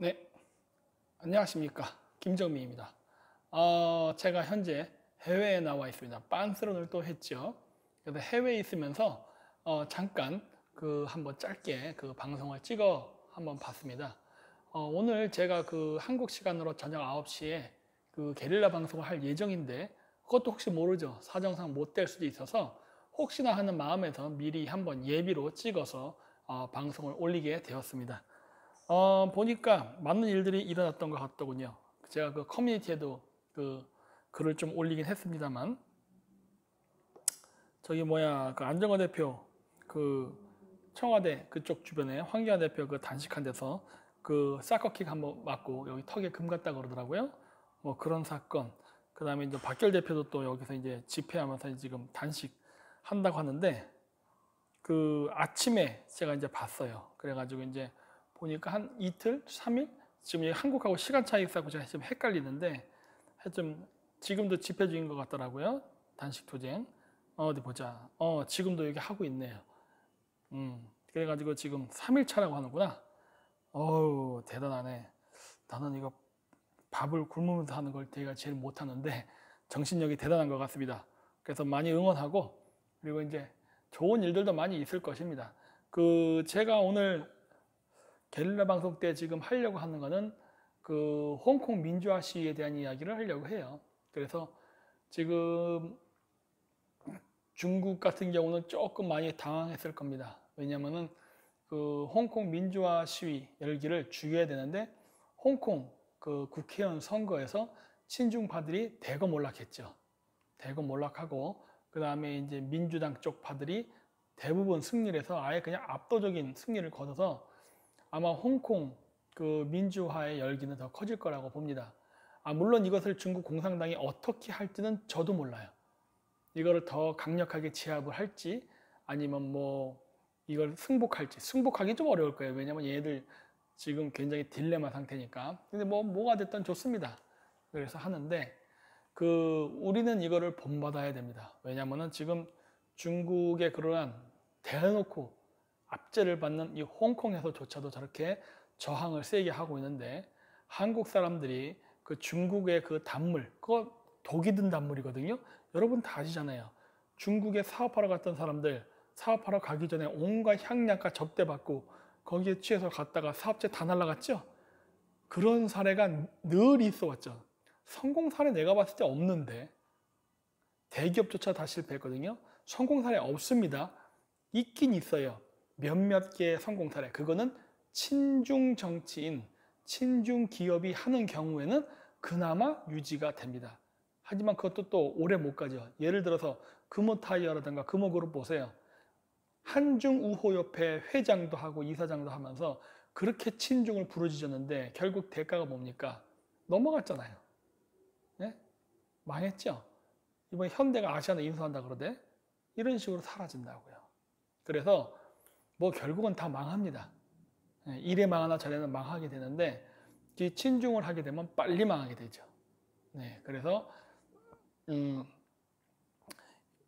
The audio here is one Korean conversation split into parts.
네, 안녕하십니까. 김정민입니다. 제가 현재 해외에 나와 있습니다. 빤스런을 또 했죠. 그래서 해외에 있으면서 잠깐 한번 짧게 방송을 찍어 한번 봤습니다. 오늘 제가 한국 시간으로 저녁 9시에 게릴라 방송을 할 예정인데 그것도 혹시 모르죠. 사정상 못 될 수도 있어서 혹시나 하는 마음에서 미리 한번 예비로 찍어서 방송을 올리게 되었습니다. 보니까 많은 일들이 일어났던 것 같더군요. 제가 커뮤니티에도 글을 좀 올리긴 했습니다만, 안정화 대표, 청와대 그쪽 주변에 황교안 대표 단식한 데서 사커킥 한번 맞고 여기 턱에 금 갔다 그러더라고요. 뭐 그런 사건. 그 다음에 이제 박결 대표도 또 여기서 이제 집회하면서 지금 단식 한다고 하는데, 아침에 제가 이제 봤어요. 그래가지고 이제 보니까 한 이틀, 3일? 지금 한국하고 시간 차이 있어서 제가 지금 헷갈리는데 하여튼 지금도 집회 중인 것 같더라고요. 단식 투쟁. 어디 보자. 지금도 여기 하고 있네요. 그래가지고 지금 3일 차라고 하는구나. 어우, 대단하네. 나는 이거 밥을 굶으면서 하는 걸 제가 제일 못하는데 정신력이 대단한 것 같습니다. 그래서 많이 응원하고 그리고 이제 좋은 일들도 많이 있을 것입니다. 제가 오늘 게릴라 방송 때 지금 하려고 하는 거는 홍콩 민주화 시위에 대한 이야기를 하려고 해요. 그래서 지금 중국 같은 경우는 조금 많이 당황했을 겁니다. 왜냐면은 홍콩 민주화 시위 열기를 죽여야 되는데 홍콩 국회의원 선거에서 친중파들이 대거 몰락했죠. 대거 몰락하고 그 다음에 이제 민주당 쪽 파들이 대부분 승리를 해서 아예 그냥 압도적인 승리를 거둬서 아마 홍콩 민주화의 열기는 더 커질 거라고 봅니다. 물론 이것을 중국 공산당이 어떻게 할지는 저도 몰라요. 이거를 더 강력하게 제압을 할지 아니면 뭐 이걸 승복하기 좀 어려울 거예요. 왜냐면 얘들 지금 굉장히 딜레마 상태니까. 근데 뭐가 됐든 좋습니다. 그래서 하는데 우리는 이거를 본받아야 됩니다. 왜냐면은 지금 중국의 그러한 대놓고 압제를 받는 이 홍콩에서조차도 저렇게 저항을 세게 하고 있는데 한국 사람들이 중국의 단물, 그거 독이 든 단물이거든요. 여러분 다 아시잖아요. 중국에 사업하러 갔던 사람들 사업하러 가기 전에 온갖 향약과 접대받고 거기에 취해서 갔다가 사업체 다 날라갔죠. 그런 사례가 늘 있어 왔죠. 성공 사례 내가 봤을 때 없는데 대기업조차 다 실패했거든요. 성공 사례 없습니다. 있긴 있어요. 몇몇 개의 성공 사례. 그거는 친중 정치인, 친중 기업이 하는 경우에는 그나마 유지가 됩니다. 하지만 그것도 또 오래 못 가죠. 예를 들어서 금호타이어라든가 금호그룹 보세요. 한중우호협회 회장도 하고 이사장도 하면서 그렇게 친중을 부르짖었는데 결국 대가가 뭡니까? 넘어갔잖아요. 네? 망했죠. 이번에 현대가 아시아나 인수한다 그러대. 이런 식으로 사라진다고요. 그래서 뭐 결국은 다 망합니다. 이래 망하나 저래는 망하게 되는데 친중을 하게 되면 빨리 망하게 되죠. 네, 그래서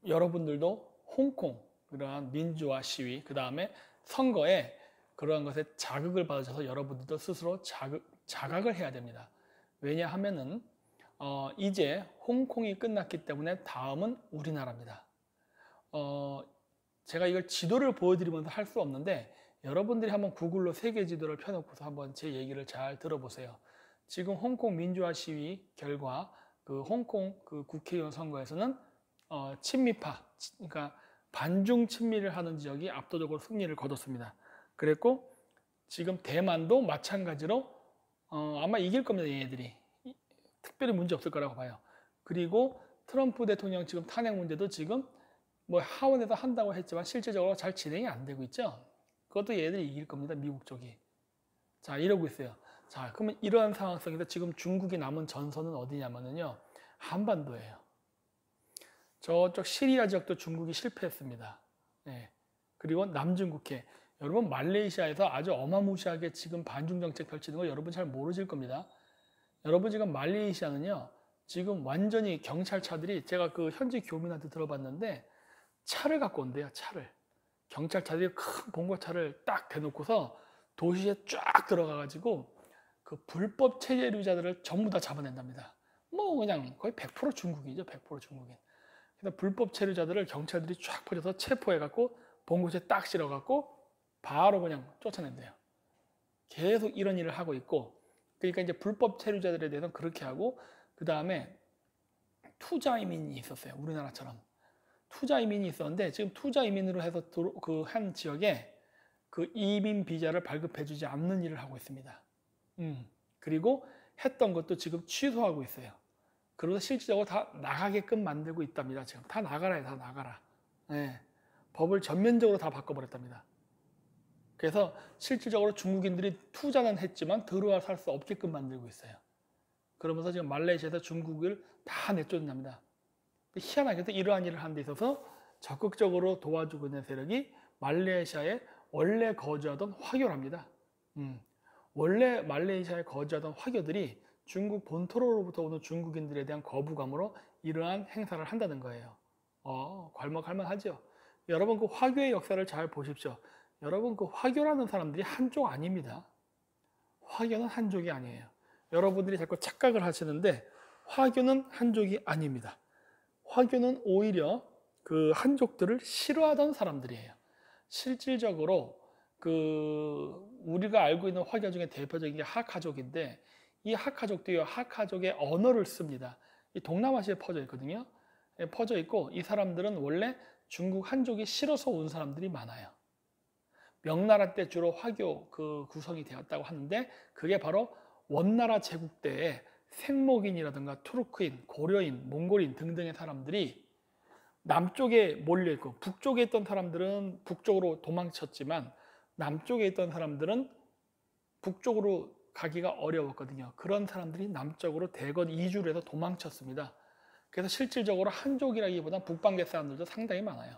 여러분들도 홍콩 그러한 민주화 시위 그 다음에 선거에 그러한 것에 자극을 받으셔서 여러분들도 스스로 자각을 해야 됩니다. 왜냐하면은 이제 홍콩이 끝났기 때문에 다음은 우리나라입니다. 제가 이걸 지도를 보여드리면서 할 수 없는데 여러분들이 한번 구글로 세계 지도를 펴놓고서 한번 제 얘기를 잘 들어보세요. 지금 홍콩 민주화 시위 결과 홍콩 국회의원 선거에서는 친미파, 그러니까 반중 친미를 하는 지역이 압도적으로 승리를 거뒀습니다. 그랬고 지금 대만도 마찬가지로 아마 이길 겁니다. 얘네들이 특별히 문제 없을 거라고 봐요. 그리고 트럼프 대통령 지금 탄핵 문제도 지금 뭐 하원에서 한다고 했지만 실제적으로 잘 진행이 안 되고 있죠. 그것도 얘들이 이길 겁니다. 미국 쪽이. 자, 이러고 있어요. 자, 그러면 이러한 상황 속에서 지금 중국이 남은 전선은 어디냐면요. 한반도예요. 저쪽 시리아 지역도 중국이 실패했습니다. 네. 그리고 남중국해. 여러분 말레이시아에서 아주 어마무시하게 지금 반중 정책 펼치는 거 여러분 잘 모르실 겁니다. 여러분 지금 말레이시아는요. 지금 완전히 경찰차들이 제가 현지 교민한테 들어봤는데 차를 갖고 온대요. 차를. 경찰차들이 큰 봉고차를 딱 대놓고서 도시에 쫙 들어가가지고 그 불법 체류자들을 전부 다 잡아낸답니다. 뭐 그냥 거의 100% 중국이죠. 100% 중국인. 그래서 불법 체류자들을 경찰들이 쫙 퍼져서 체포해갖고 봉고치에 딱 실어갖고 바로 그냥 쫓아낸대요. 계속 이런 일을 하고 있고, 그러니까 이제 불법 체류자들에 대해서는 그렇게 하고, 그 다음에 투자 이민이 있었어요. 우리나라처럼 투자 이민이 있었는데, 지금 투자 이민으로 해서 그 한 지역에 그 이민 비자를 발급해주지 않는 일을 하고 있습니다. 그리고 했던 것도 지금 취소하고 있어요. 그래서 실질적으로 다 나가게끔 만들고 있답니다. 지금 다 나가라, 다 나가라. 네. 법을 전면적으로 다 바꿔버렸답니다. 그래서 실질적으로 중국인들이 투자는 했지만 들어와 살 수 없게끔 만들고 있어요. 그러면서 지금 말레이시아에서 중국을 다 내쫓는답니다. 희한하게도 이러한 일을 하는 데 있어서 적극적으로 도와주고 있는 세력이 말레이시아에 원래 거주하던 화교랍니다. 원래 말레이시아에 거주하던 화교들이 중국 본토로부터 오는 중국인들에 대한 거부감으로 이러한 행사를 한다는 거예요. 괄목할 만하죠. 여러분 그 화교의 역사를 잘 보십시오. 여러분 그 화교라는 사람들이 한족 아닙니다. 화교는 한족이 아니에요. 여러분들이 자꾸 착각을 하시는데 화교는 한족이 아닙니다. 화교는 오히려 그 한족들을 싫어하던 사람들이에요. 실질적으로 그 우리가 알고 있는 화교 중에 대표적인 게 하카족인데, 이 하카족도요, 하카족의 언어를 씁니다. 이 동남아시아에 퍼져 있거든요. 퍼져 있고, 이 사람들은 원래 중국 한족이 싫어서 온 사람들이 많아요. 명나라 때 주로 화교 그 구성이 되었다고 하는데, 그게 바로 원나라 제국 때에 생목인이라든가 투르크인, 고려인, 몽골인 등등의 사람들이 남쪽에 몰려있고, 북쪽에 있던 사람들은 북쪽으로 도망쳤지만 남쪽에 있던 사람들은 북쪽으로 가기가 어려웠거든요. 그런 사람들이 남쪽으로 대거 이주를 해서 도망쳤습니다. 그래서 실질적으로 한족이라기보다 북방계 사람들도 상당히 많아요.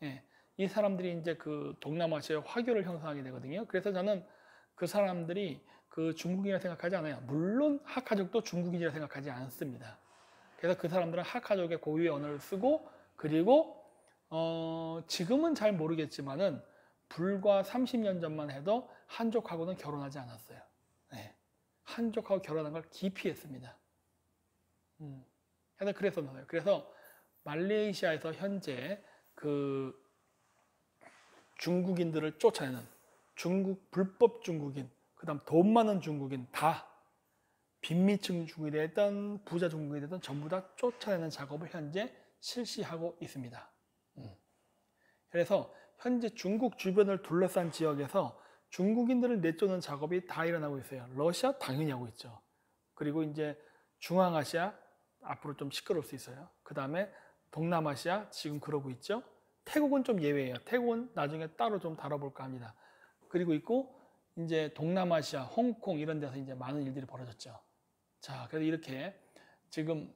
예, 이 사람들이 이제 그 동남아시아의 화교를 형성하게 되거든요. 그래서 저는 그 사람들이 그 중국인이라 생각하지 않아요. 물론 하카족도 중국인이라 생각하지 않습니다. 그래서 그 사람들은 하카족의 고유의 언어를 쓰고, 그리고 지금은 잘 모르겠지만은 불과 30년 전만 해도 한족하고는 결혼하지 않았어요. 네. 한족하고 결혼한 걸 기피했습니다. 그래서 그래서 말레이시아에서 현재 그 중국인들을 쫓아내는 중국 불법 중국인, 그다음 돈 많은 중국인, 다 빈민층 중국이 됐든 부자 중국이 됐든 전부 다 쫓아내는 작업을 현재 실시하고 있습니다. 그래서 현재 중국 주변을 둘러싼 지역에서 중국인들을 내쫓는 작업이 다 일어나고 있어요. 러시아 당연히 하고 있죠. 그리고 이제 중앙아시아 앞으로 좀 시끄러울 수 있어요. 그 다음에 동남아시아 지금 그러고 있죠. 태국은 좀 예외예요. 태국은 나중에 따로 좀 다뤄볼까 합니다. 그리고 있고 이제 동남아시아, 홍콩 이런 데서 이제 많은 일들이 벌어졌죠. 자, 그래서 이렇게 지금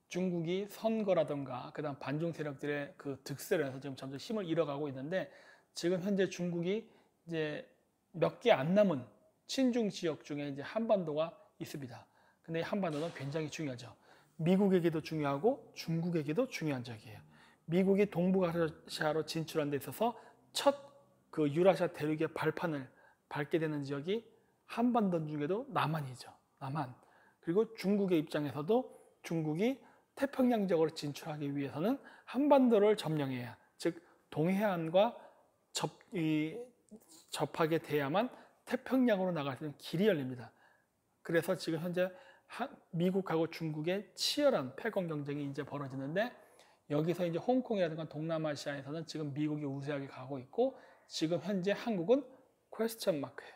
중국이 선거라든가 그다음 반중 세력들의 그 득세를 해서 지금 점점 힘을 잃어가고 있는데, 지금 현재 중국이 이제 몇 개 안 남은 친중 지역 중에 이제 한반도가 있습니다. 근데 이 한반도는 굉장히 중요하죠. 미국에게도 중요하고 중국에게도 중요한 지역이에요. 미국이 동북아시아로 진출한 데 있어서 첫 그 유라시아 대륙의 발판을 밟게 되는 지역이 한반도 중에도 남한이죠. 남한. 그리고 중국의 입장에서도 중국이 태평양 지역으로 진출하기 위해서는 한반도를 점령해야, 즉 동해안과 접하게 돼야만 태평양으로 나갈 수 있는 길이 열립니다. 그래서 지금 현재 미국하고 중국의 치열한 패권 경쟁이 이제 벌어지는데, 여기서 이제 홍콩이라든가 동남아시아에서는 지금 미국이 우세하게 가고 있고, 지금 현재 한국은 퀘스천 마크예요.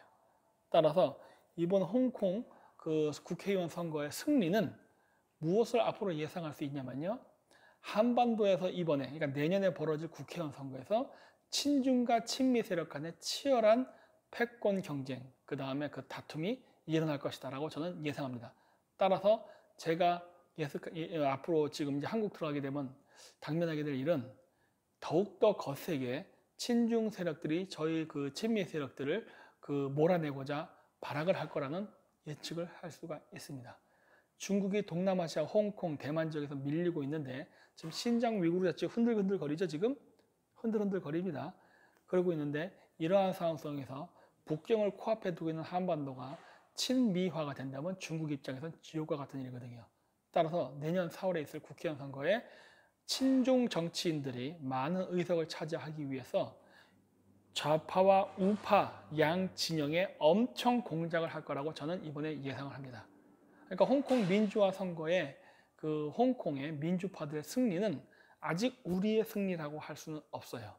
따라서 이번 홍콩 그 국회의원 선거의 승리는 무엇을 앞으로 예상할 수 있냐면요, 한반도에서 이번에, 그러니까 내년에 벌어질 국회의원 선거에서 친중과 친미 세력 간의 치열한 패권 경쟁, 그 다음에 그 다툼이 일어날 것이다라고 저는 예상합니다. 따라서 제가 앞으로 지금 이제 한국 들어가게 되면 당면하게 될 일은 더욱더 거세게 친중 세력들이 저희 그 친미 세력들을 그 몰아내고자 발악을 할 거라는 예측을 할 수가 있습니다. 중국이 동남아시아, 홍콩, 대만 지역에서 밀리고 있는데, 지금 신장 위구르 자체 흔들흔들 거리죠. 지금 흔들흔들 거립니다. 그러고 있는데, 이러한 상황 속에서 북경을 코앞에 두고 있는 한반도가 친미화가 된다면 중국 입장에서는 지옥과 같은 일이거든요. 따라서 내년 4월에 있을 국회의원 선거에 친중 정치인들이 많은 의석을 차지하기 위해서 좌파와 우파 양 진영에 엄청 공작을 할 거라고 저는 이번에 예상을 합니다. 그러니까 홍콩 민주화 선거에 그 홍콩의 민주파들의 승리는 아직 우리의 승리라고 할 수는 없어요.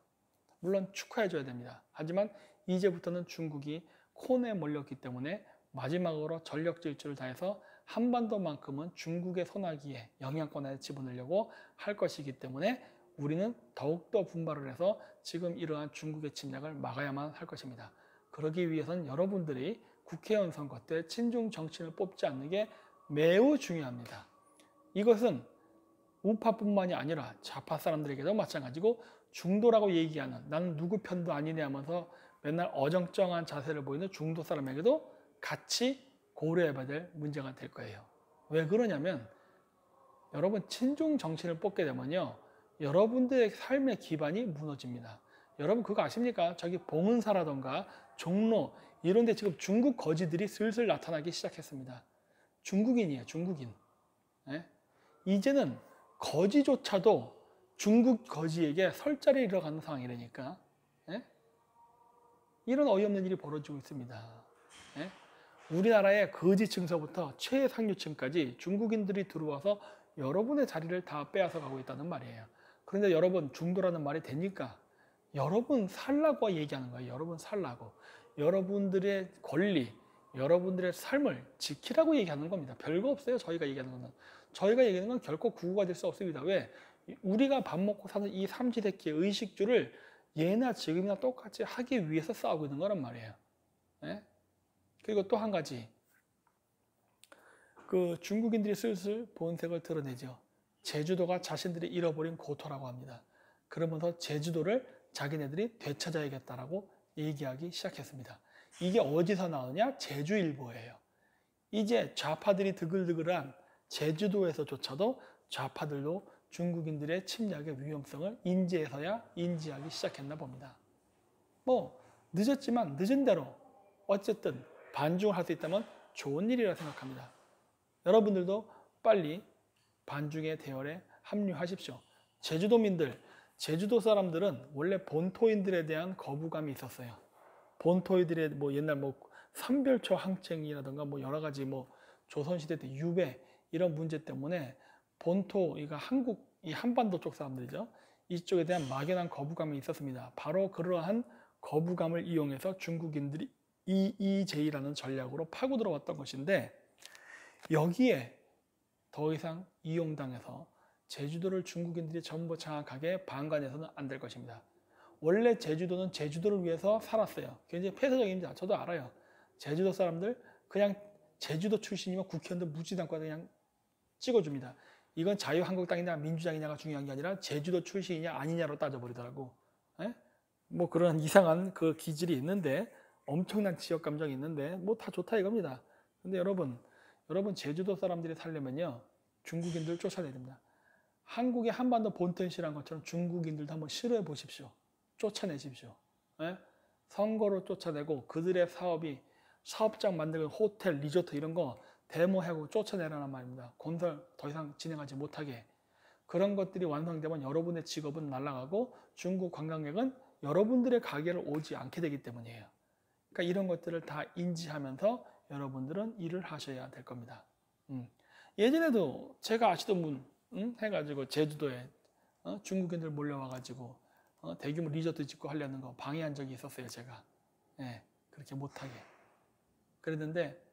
물론 축하해줘야 됩니다. 하지만 이제부터는 중국이 콘에 몰렸기 때문에 마지막으로 전력 질주를 다해서 한반도만큼은 중국의 손아귀에 영향권에 집어넣으려고 할 것이기 때문에 우리는 더욱더 분발을 해서 지금 이러한 중국의 침략을 막아야만 할 것입니다. 그러기 위해서는 여러분들이 국회의원 선거 때 친중 정치인을 뽑지 않는 게 매우 중요합니다. 이것은 우파뿐만이 아니라 좌파 사람들에게도 마찬가지고 중도라고 얘기하는 나는 누구 편도 아니네 하면서 맨날 어정쩡한 자세를 보이는 중도 사람에게도 같이 고려해봐야 될 문제가 될 거예요. 왜 그러냐면 여러분 친중 정치인을 뽑게 되면요. 여러분들의 삶의 기반이 무너집니다. 여러분 그거 아십니까? 저기 봉은사라던가 종로 이런 데 지금 중국 거지들이 슬슬 나타나기 시작했습니다. 중국인이에요. 중국인. 네? 이제는 거지조차도 중국 거지에게 설 자리에 들어가는 상황이라니까. 네? 이런 어이없는 일이 벌어지고 있습니다. 네? 우리나라의 거지 층서부터 최상류층까지 중국인들이 들어와서 여러분의 자리를 다 빼앗아 가고 있다는 말이에요. 그런데 여러분 중도라는 말이 되니까 여러분 살라고 얘기하는 거예요. 여러분 살라고. 여러분들의 권리, 여러분들의 삶을 지키라고 얘기하는 겁니다. 별거 없어요. 저희가 얘기하는 거는. 저희가 얘기하는 건 결코 구구가 될 수 없습니다. 왜? 우리가 밥 먹고 사는 이 삼시세끼의 의식주를 예나 지금이나 똑같이 하기 위해서 싸우고 있는 거란 말이에요. 네? 그리고 또 한 가지. 그 중국인들이 슬슬 본색을 드러내죠. 제주도가 자신들이 잃어버린 고토라고 합니다. 그러면서 제주도를 자기네들이 되찾아야겠다라고 얘기하기 시작했습니다. 이게 어디서 나오냐? 제주일보예요. 이제 좌파들이 드글드글한 제주도에서조차도 좌파들도 중국인들의 침략의 위험성을 인지해서야 인지하기 시작했나 봅니다. 뭐 늦었지만 늦은 대로 어쨌든 반중을 할 수 있다면 좋은 일이라 생각합니다. 여러분들도 빨리 반중의 대열에 합류하십시오. 제주도민들, 제주도 사람들은 원래 본토인들에 대한 거부감이 있었어요. 본토인들의 뭐 옛날 뭐 삼별초 항쟁이라든가 뭐 여러 가지 뭐 조선시대 때 유배 이런 문제 때문에 본토, 이거 한국, 이 한반도 쪽 사람들이죠. 이쪽에 대한 막연한 거부감이 있었습니다. 바로 그러한 거부감을 이용해서 중국인들이 EEJ라는 전략으로 파고 들어왔던 것인데 여기에 더 이상 이용당해서 제주도를 중국인들이 전부 장악하게 방관해서는 안 될 것입니다. 원래 제주도는 제주도를 위해서 살았어요. 굉장히 폐쇄적입니다. 저도 알아요. 제주도 사람들 그냥 제주도 출신이면 국회의원들 묻지도 않고 그냥 찍어줍니다. 이건 자유한국당이냐 민주당이냐가 중요한 게 아니라 제주도 출신이냐 아니냐로 따져버리더라고. 에? 뭐 그런 이상한 그 기질이 있는데 엄청난 지역 감정이 있는데 뭐 다 좋다 이겁니다. 근데 여러분 제주도 사람들이 살려면요 중국인들 쫓아내야 됩니다. 한국의 한반도 본토에 실한 것처럼 중국인들도 한번 실험해 보십시오. 쫓아내십시오. 에? 선거로 쫓아내고 그들의 사업이 사업장 만들고 호텔, 리조트 이런 거 데모하고 쫓아내라는 말입니다. 건설 더 이상 진행하지 못하게. 그런 것들이 완성되면 여러분의 직업은 날아가고 중국 관광객은 여러분들의 가게를 오지 않게 되기 때문이에요. 그러니까 이런 것들을 다 인지하면서 여러분들은 일을 하셔야 될 겁니다. 예전에도 제가 아시던 분 해가지고 제주도에 중국인들 몰려와가지고 대규모 리조트 짓고 하려는 거 방해한 적이 있었어요. 제가. 네, 그렇게 못하게. 그랬는데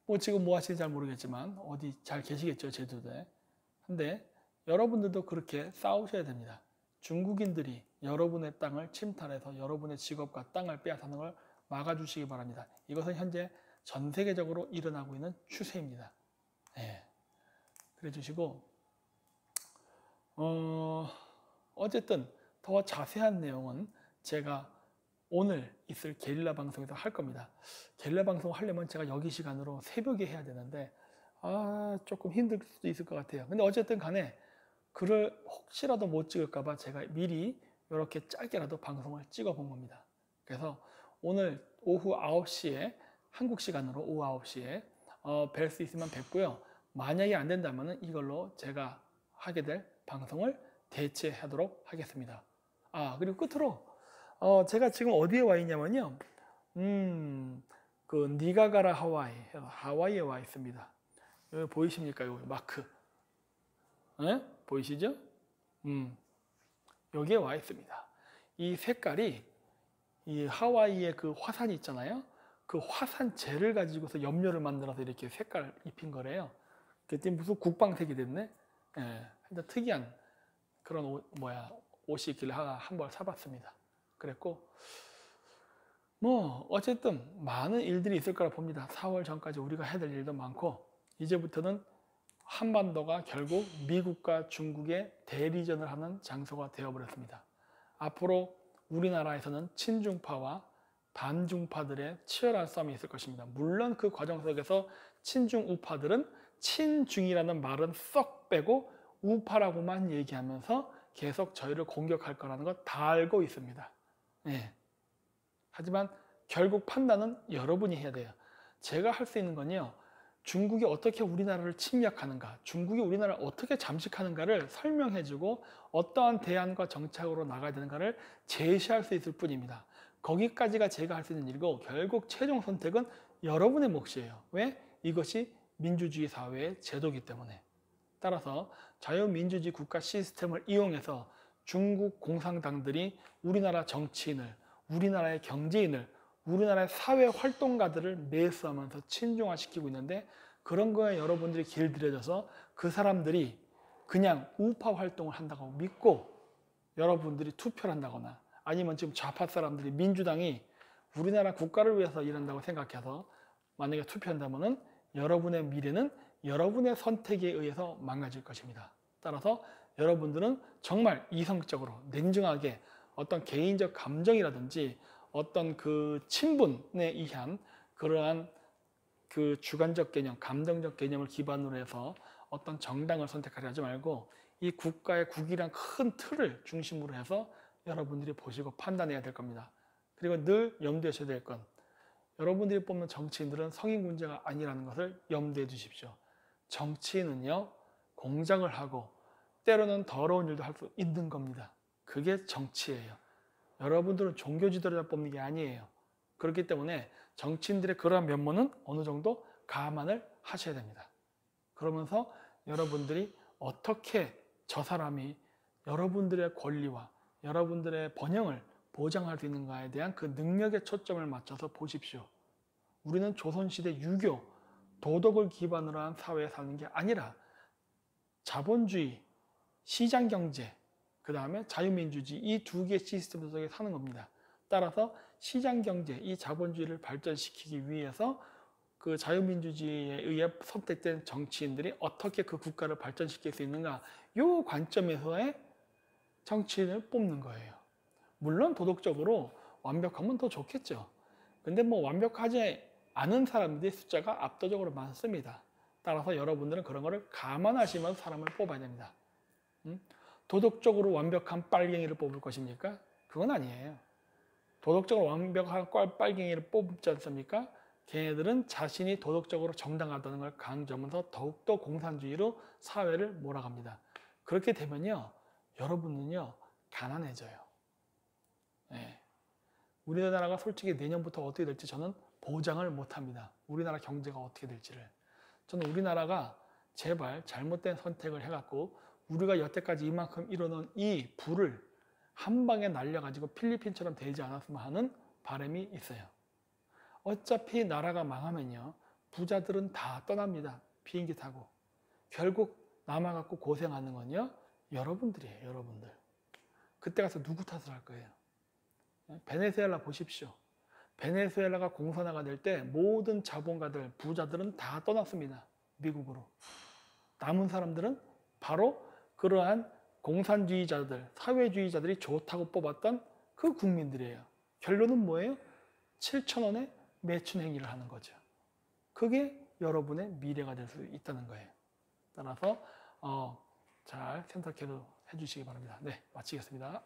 뭐 지금 뭐 하시는지 잘 모르겠지만 어디 잘 계시겠죠. 제주도에. 근데 여러분들도 그렇게 싸우셔야 됩니다. 중국인들이 여러분의 땅을 침탈해서 여러분의 직업과 땅을 빼앗아는 걸 막아주시기 바랍니다. 이것은 현재 전 세계적으로 일어나고 있는 추세입니다. 네. 그래 주시고 어쨌든 더 자세한 내용은 제가 오늘 있을 게릴라 방송에서 할 겁니다. 게릴라 방송 하려면 제가 여기 시간으로 새벽에 해야 되는데 조금 힘들 수도 있을 것 같아요. 근데 어쨌든 간에 글을 혹시라도 못 찍을까 봐 제가 미리 이렇게 짧게라도 방송을 찍어 본 겁니다. 그래서 오늘 오후 9시에 한국 시간으로 오후 9시에 뵐 수 있으면 뵙고요. 만약에 안 된다면 이걸로 제가 하게 될 방송을 대체하도록 하겠습니다. 그리고 끝으로 제가 지금 어디에 와 있냐면요. 그 니가가라 하와이에 와 있습니다. 여기 보이십니까? 여기 마크. 네? 보이시죠? 여기에 와 있습니다. 이 색깔이 이 하와이의 그 화산이 있잖아요. 그 화산재를 가지고서 염료를 만들어서 이렇게 색깔 입힌 거래요. 그때 무슨 국방색이 됐네. 예, 특이한 그런 옷이 있길래 한벌 사봤습니다. 그랬고 뭐 어쨌든 많은 일들이 있을 거라 봅니다. 4월 전까지 우리가 해야 될 일도 많고 이제부터는 한반도가 결국 미국과 중국의 대리전을 하는 장소가 되어버렸습니다. 앞으로 우리나라에서는 친중파와 반중파들의 치열한 싸움이 있을 것입니다. 물론 그 과정 속에서 친중 우파들은 친중이라는 말은 썩 빼고 우파라고만 얘기하면서 계속 저희를 공격할 거라는 거 다 알고 있습니다. 네. 하지만 결국 판단은 여러분이 해야 돼요. 제가 할 수 있는 건요. 중국이 어떻게 우리나라를 침략하는가, 중국이 우리나라를 어떻게 잠식하는가를 설명해주고 어떠한 대안과 정책으로 나가야 되는가를 제시할 수 있을 뿐입니다. 거기까지가 제가 할 수 있는 일이고 결국 최종 선택은 여러분의 몫이에요. 왜? 이것이 민주주의 사회의 제도이기 때문에. 따라서 자유민주주의 국가 시스템을 이용해서 중국 공산당들이 우리나라 정치인을, 우리나라의 경제인을, 우리나라의 사회활동가들을 매수하면서 친중화시키고 있는데 그런 거에 여러분들이 길들여져서 그 사람들이 그냥 우파 활동을 한다고 믿고 여러분들이 투표를 한다거나 아니면 지금 좌파 사람들이 민주당이 우리나라 국가를 위해서 일한다고 생각해서 만약에 투표한다면 여러분의 미래는 여러분의 선택에 의해서 망가질 것입니다. 따라서 여러분들은 정말 이성적으로 냉정하게 어떤 개인적 감정이라든지 어떤 그 친분에 의한 그러한 그 주관적 개념, 감정적 개념을 기반으로 해서 어떤 정당을 선택하려 하지 말고 이 국가의 국이란 큰 틀을 중심으로 해서 여러분들이 보시고 판단해야 될 겁니다. 그리고 늘 염두하셔야 될 건 여러분들이 뽑는 정치인들은 성인 문제가 아니라는 것을 염두해 주십시오. 정치인은요, 공작을 하고 때로는 더러운 일도 할 수 있는 겁니다. 그게 정치예요. 여러분들은 종교 지도자 뽑는 게 아니에요. 그렇기 때문에 정치인들의 그러한 면모는 어느 정도 감안을 하셔야 됩니다. 그러면서 여러분들이 어떻게 저 사람이 여러분들의 권리와 여러분들의 번영을 보장할 수 있는가에 대한 그 능력에 초점을 맞춰서 보십시오. 우리는 조선시대 유교, 도덕을 기반으로 한 사회에 사는 게 아니라 자본주의, 시장경제, 그 다음에 자유민주주의 이 두 개의 시스템 속에 사는 겁니다. 따라서 시장경제, 이 자본주의를 발전시키기 위해서 그 자유민주주의에 의해 선택된 정치인들이 어떻게 그 국가를 발전시킬 수 있는가 이 관점에서의 정치인을 뽑는 거예요. 물론 도덕적으로 완벽하면 더 좋겠죠. 근데 뭐 완벽하지 않은 사람들의 숫자가 압도적으로 많습니다. 따라서 여러분들은 그런 거를 감안하시면서 사람을 뽑아야 됩니다. 도덕적으로 완벽한 빨갱이를 뽑을 것입니까? 그건 아니에요. 도덕적으로 완벽한 빨갱이를 뽑지 않습니까? 걔네들은 자신이 도덕적으로 정당하다는 걸 강조하면서 더욱더 공산주의로 사회를 몰아갑니다. 그렇게 되면요, 여러분은요, 가난해져요. 네. 우리나라가 솔직히 내년부터 어떻게 될지 저는 보장을 못합니다. 우리나라 경제가 어떻게 될지를. 저는 우리나라가 제발 잘못된 선택을 해갖고 우리가 여태까지 이만큼 이뤄놓은 이 부를 한 방에 날려가지고 필리핀처럼 되지 않았으면 하는 바람이 있어요. 어차피 나라가 망하면요, 부자들은 다 떠납니다. 비행기 타고. 결국 남아갖고 고생하는 건요, 여러분들이에요. 여러분들. 그때 가서 누구 탓을 할 거예요? 베네수엘라 보십시오. 베네수엘라가 공산화가 될 때 모든 자본가들, 부자들은 다 떠났습니다. 미국으로. 남은 사람들은 바로 그러한 공산주의자들, 사회주의자들이 좋다고 뽑았던 그 국민들이에요. 결론은 뭐예요? 7,000원에 매춘 행위를 하는 거죠. 그게 여러분의 미래가 될 수 있다는 거예요. 따라서 잘 생각해 주시기 바랍니다. 네, 마치겠습니다.